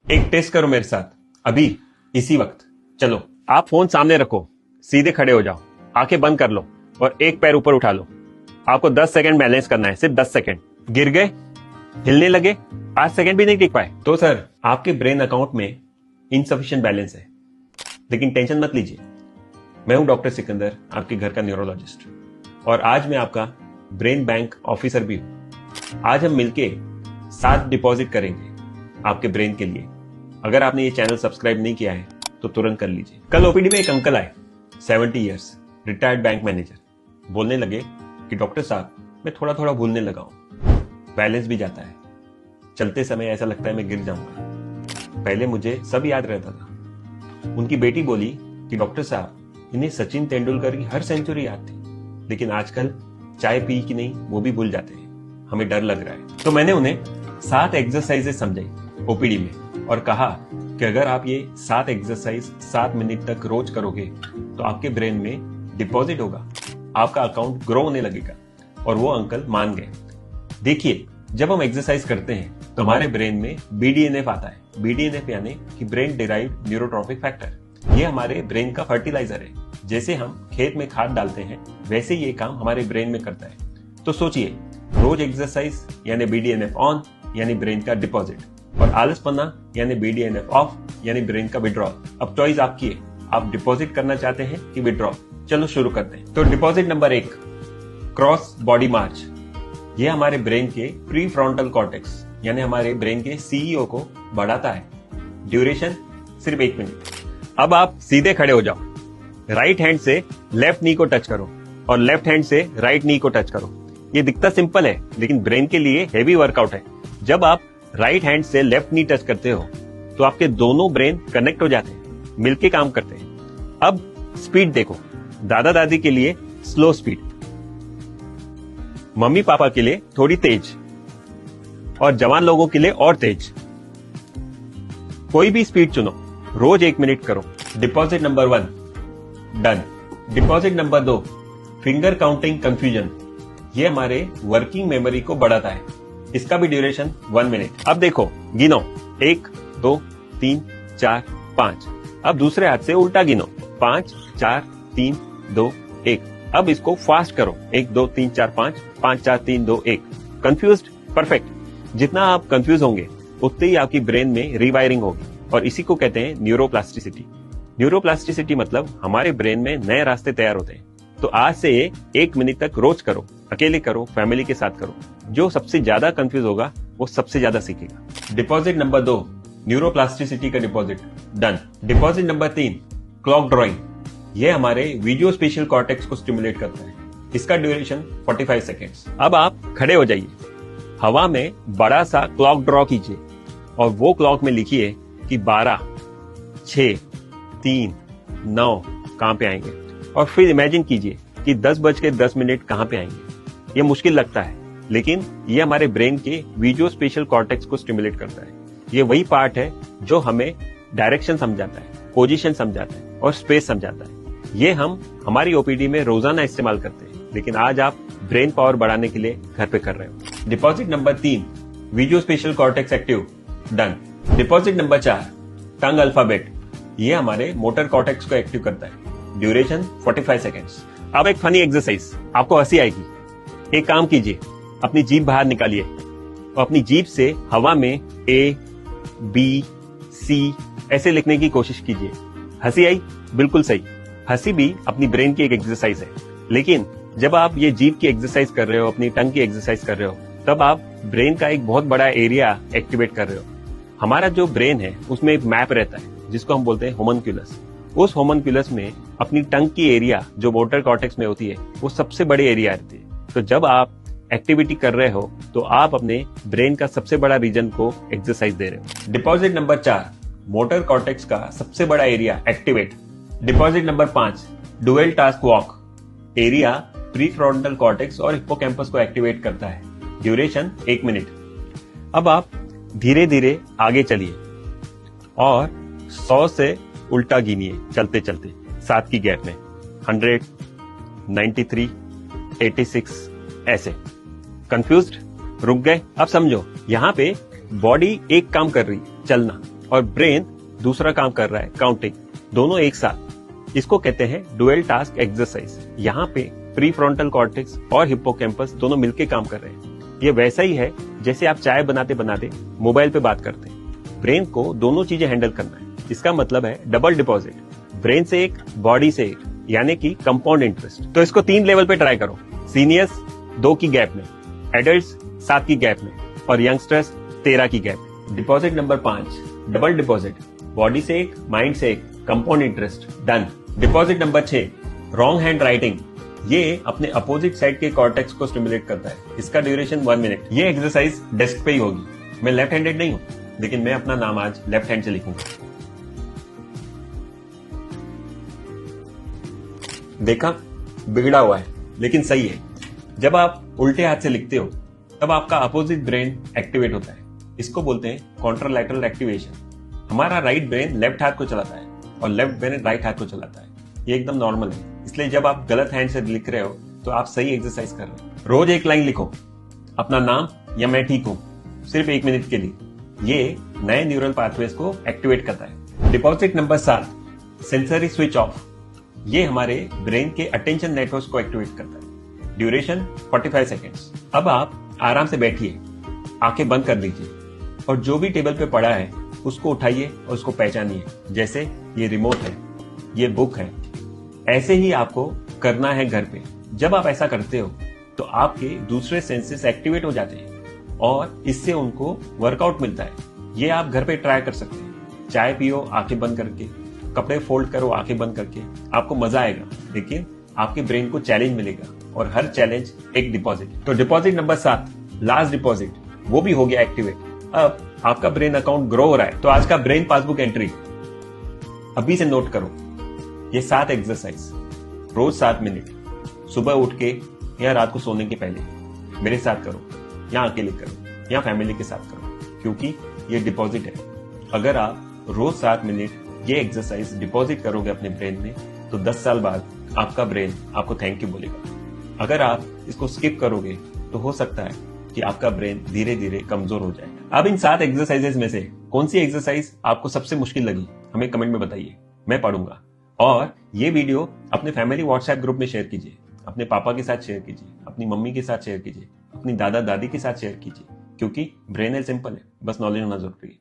एक टेस्ट करो मेरे साथ, अभी इसी वक्त। चलो, आप फोन सामने रखो, सीधे खड़े हो जाओ, आंखें बंद कर लो और एक पैर ऊपर उठा लो। आपको 10 सेकंड बैलेंस करना है, सिर्फ 10 सेकंड। गिर गए, हिलने लगे, 5 सेकंड भी नहीं टिक पाए तो सर आपके ब्रेन अकाउंट में इनसफिशिएंट बैलेंस है। लेकिन टेंशन मत लीजिए, मैं हूं डॉक्टर सिकंदर, आपके घर का न्यूरोलॉजिस्ट, और आज मैं आपका ब्रेन बैंक ऑफिसर भी हूं। आज हम मिलके 7 डिपॉजिट करेंगे आपके ब्रेन के लिए। अगर आपने ये चैनल सब्सक्राइब नहीं किया है तो तुरंत कर लीजिए। कल ओपीडी में एक अंकल आए, 70 इयर्स, रिटायर्ड बैंक मैनेजर। बोलने लगे कि डॉक्टर साहब, मैं थोड़ा थोड़ा भूलने लगा हूं, बैलेंस भी जाता है, चलते समय ऐसा लगता है मैं गिर जाऊंगा। पहले मुझे सब याद रहता था। उनकी बेटी बोली कि डॉक्टर साहब, इन्हें सचिन तेंदुलकर की हर सेंचुरी याद थी, लेकिन आजकल चाय पी कि नहीं वो भी भूल जाते हैं, हमें डर लग रहा है। तो मैंने उन्हें 7 एक्सरसाइजेस समझाई ओपीडी में और कहा कि अगर आप ये 7 एक्सरसाइज 7 मिनट तक रोज करोगे तो आपके ब्रेन में डिपॉजिट होगा, आपका अकाउंट ग्रो होने लगेगा। और वो अंकल मान गए। देखिए, जब हम एक्सरसाइज करते हैं तो हमारे ब्रेन में BDNF आता है। BDNF यानी कि ब्रेन डिराइव्ड न्यूरोट्रॉपिक फैक्टर। ये हमारे ब्रेन का फर्टिलाइजर है। जैसे हम खेत में खाद डालते हैं वैसे ये काम हमारे ब्रेन में करता है। तो सोचिए, रोज एक्सरसाइज यानी BDNF ऑन यानी ब्रेन का डिपॉजिट, और आलसपना यानी BDNF ऑफ यानी ब्रेन का विड्रॉल। अब चॉइस आपकी है, आप डिपॉजिट करना चाहते हैं कि विड्रॉल। चलो शुरू करते हैं। तो डिपॉजिट नंबर 1, क्रॉस बॉडी मार्च। ये हमारे ब्रेन के प्री फ्रंटल कॉर्टेक्स यानी हमारे ब्रेन के CEO को बढ़ाता है। ड्यूरेशन सिर्फ 1 मिनट। अब आप सीधे खड़े हो जाओ, राइट हैंड से लेफ्ट नी को टच करो और लेफ्ट हैंड से राइट नी को टच करो। ये दिखता सिंपल है लेकिन ब्रेन के लिए हेवी वर्कआउट है। जब आप राइट हैंड से लेफ्ट नी टच करते हो तो आपके दोनों ब्रेन कनेक्ट हो जाते हैं, मिलके काम करते हैं। अब स्पीड देखो, दादा दादी के लिए स्लो स्पीड, मम्मी पापा के लिए थोड़ी तेज, और जवान लोगों के लिए और तेज। कोई भी स्पीड चुनो, रोज 1 मिनट करो। Deposit number 1 done. Deposit number 2, finger counting confusion. ये हमारे वर्किंग मेमोरी को बढ़ाता है। इसका भी ड्यूरेशन 1 मिनट। अब देखो, गिनो, 1 2 3 4 5। अब दूसरे हाथ से उल्टा गिनो, 5 4 3 2 1। अब इसको फास्ट करो, 1 2 3 4 5 5 4 3 2 1। कंफ्यूज्ड? परफेक्ट। जितना आप कंफ्यूज होंगे उतनी ही आपकी ब्रेन में रीवायरिंग होगी, और इसी को कहते हैं न्यूरोप्लास्टिसिटी। न्यूरोप्लास्टिसिटी मतलब हमारे ब्रेन में नए रास्ते तैयार होते हैं। तो आज से 1 मिनट तक रोज करो, अकेले करो, फैमिली के साथ करो। जो सबसे ज्यादा कंफ्यूज होगा वो सबसे ज्यादा सीखेगा। डिपॉजिट नंबर 2, न्यूरोप्लास्टिसिटी का deposit done. Deposit number 3, clock drawing. ये हमारे विजुओ स्पेशियल कॉर्टेक्स को स्टिमुलेट करता है। इसका ड्यूरेशन 45 सेकेंड्स। अब आप खड़े हो जाइए, हवा में बड़ा सा क्लॉक ड्रॉ कीजिए और वो क्लॉक में लिखिए कि 12 6 3 9 कहां पे आएंगे, और फिर इमेजिन कीजिए कि 10:10 कहां पे आएंगे। ये मुश्किल लगता है लेकिन ये हमारे ब्रेन के विजुओ स्पेशियल कॉर्टेक्स को स्टिमुलेट करता है। ये वही पार्ट है जो हमें डायरेक्शन समझाता है, पोजीशन समझाता है और स्पेस समझाता है। ये हम हमारी ओपीडी में रोजाना इस्तेमाल करते हैं, लेकिन आज आप ब्रेन पावर बढ़ाने के लिए घर पे कर रहे हो। Deposit number 3, visuo spatial cortex active done. Deposit number 4, tongue alphabet. ये हमारे मोटर कॉर्टेक्स को एक्टिव करता है। Duration 45 seconds. अब एक फनी एक्सरसाइज, आपको हंसी आएगी। एक काम कीजिए, अपनी जीभ बाहर निकालिए और अपनी जीभ से हवा में A B C ऐसे लिखने की कोशिश कीजिए। हंसी आई? बिल्कुल सही। हंसी भी अपनी ब्रेन की एक एक्सरसाइज है, लेकिन जब आप ये जीभ की एक्सरसाइज कर रहे हो, अपनी टंग की एक्सरसाइज कर रहे हो, तब आप ब्रेन का एक बहुत बड़ा एरिया एक्टिवेट कर रहे हो। हमारा जो ब्रेन है उसमें एक मैप रहता है जिसको हम बोलते हैं होमनक्यूलस। उस होमनक्यूलस में अपनी टंग की एरिया जो मोटर कॉर्टेक्स में होती है वो सबसे बड़ी एरिया रहती है। तो जब आप एक्टिविटी कर रहे हो तो आप अपने ब्रेन का सबसे बड़ा रीजन को एक्सरसाइज दे रहे हो। डिपॉजिट नंबर 4, मोटर कॉर्टेक्स का सबसे बड़ा area activate. Deposit number 5, dual task walk. Area pre frontal cortex और हिप्पोकैम्पस को एक्टिवेट करता है। Duration 1 minute. अब आप धीरे धीरे आगे चलिए और 100 से उल्टा गिनिए चलते चलते 7 की गैप में। 100, 93, 86 ऐसे। कंफ्यूज्ड? रुक गए? अब समझो, यहाँ पे बॉडी एक काम कर रही है, चलना, और ब्रेन दूसरा काम कर रहा है, काउंटिंग, दोनों एक साथ। इसको कहते हैं डुअल टास्क एक्सरसाइज। यहाँ पे प्री फ्रंटल कॉर्टेक्स और हिप्पोकैम्पस दोनों मिलकर काम कर रहे हैं। ये वैसा ही है जैसे आप चाय बनाते बनाते मोबाइल पे बात करते हैं। ब्रेन को दोनों चीजें हैंडल करना है। इसका मतलब है डबल डिपॉजिट, ब्रेन से एक, बॉडी से एक, यानी कि कंपाउंड इंटरेस्ट। तो इसको 3 लेवल पे ट्राई करो। सीनियर्स 2 की गैप में, एडल्ट्स 7 की गैप में और यंगस्टर्स 13 की गैप में। Deposit number 5, double deposit, body से एक, माइंड से एक, compound interest, done. Deposit number 6, wrong hand writing. ये अपने अपोजिट साइड के कॉर्टेक्स को स्टिमुलेट करता है। इसका ड्यूरेशन 1 मिनट। ये एक्सरसाइज डेस्क पे ही होगी। मैं लेफ्ट हैंडेड नहीं हूं, लेकिन मैं अपना नाम आज लेफ्ट हैंड से लिखूंगा। देखा, बिगड़ा हुआ है लेकिन सही है। जब आप उल्टे हाथ से लिखते हो तब आपका अपोजिट ब्रेन एक्टिवेट होता है। इसको बोलते हैं कॉन्ट्रालैटरल एक्टिवेशन। हमारा राइट ब्रेन लेफ्ट हाथ को चलाता है और लेफ्ट ब्रेन राइट हाथ को चलाता है। ये एकदम नॉर्मल है। इसलिए जब आप गलत हैंड से लिख रहे हो तो आप सही एक्सरसाइज कर रहे हो। रोज एक लाइन लिखो, अपना नाम या मैं ठीक हूं, सिर्फ 1 मिनट के लिए। ये नए न्यूरल पाथवेज को एक्टिवेट करता है। Deposit number 7, sensory switch off. ये हमारे ब्रेन के अटेंशन नेटवर्क को एक्टिवेट करता है। Duration 45 seconds. अब आप आराम से बैठिए, आंखें बंद कर लीजिए और जो भी टेबल पे पड़ा है उसको उठाइए और उसको पहचानिए। जैसे ये रिमोट है, ये बुक है। ऐसे ही आपको करना है घर पे। जब आप ऐसा करते हो तो आपके दूसरे सेंसेस एक्टिवेट हो जाते हैं और इससे उनको वर्कआउट मिलता है। ये आप घर पे ट्राई कर सकते हैं। चाय पियो आंखें बंद करके, कपड़े फोल्ड करो आंखें बंद करके, आपको मजा आएगा। लेकिन आपके ब्रेन को चैलेंज मिलेगा और हर चैलेंज एक डिपॉजिट। तो डिपॉजिट नंबर 7, लास्ट डिपॉजिट, वो भी हो गया एक्टिवेट। अब आपका ब्रेन अकाउंट ग्रो हो रहा है। तो आज का ब्रेन पासबुक एंट्री अभी से नोट करो। ये 7 एक्सरसाइज रोज 7 मिनट, सुबह उठ के या रात को सोने के पहले मेरे साथ करो, या अकेले करो या फैमिली के साथ करो, क्योंकि ये डिपॉजिट है। अगर आप रोज 7 मिनट ये एक्सरसाइज डिपॉजिट करोगे अपने ब्रेन में तो 10 साल बाद आपका ब्रेन आपको थैंक यू बोलेगा। अगर आप इसको स्किप करोगे तो हो सकता है कि आपका ब्रेन धीरे धीरे कमजोर हो जाए। अब इन 7 एक्सरसाइजेज में से कौन सी एक्सरसाइज आपको सबसे मुश्किल लगी हमें कमेंट में बताइए, मैं पढ़ूंगा। और ये वीडियो अपने फैमिली व्हाट्सएप ग्रुप में शेयर कीजिए, अपने पापा के साथ शेयर कीजिए, अपनी मम्मी के साथ शेयर कीजिए, अपनी दादा दादी के साथ शेयर कीजिए, क्योंकि ब्रेन है सिंपल है, बस नॉलेज होना जरूरी है।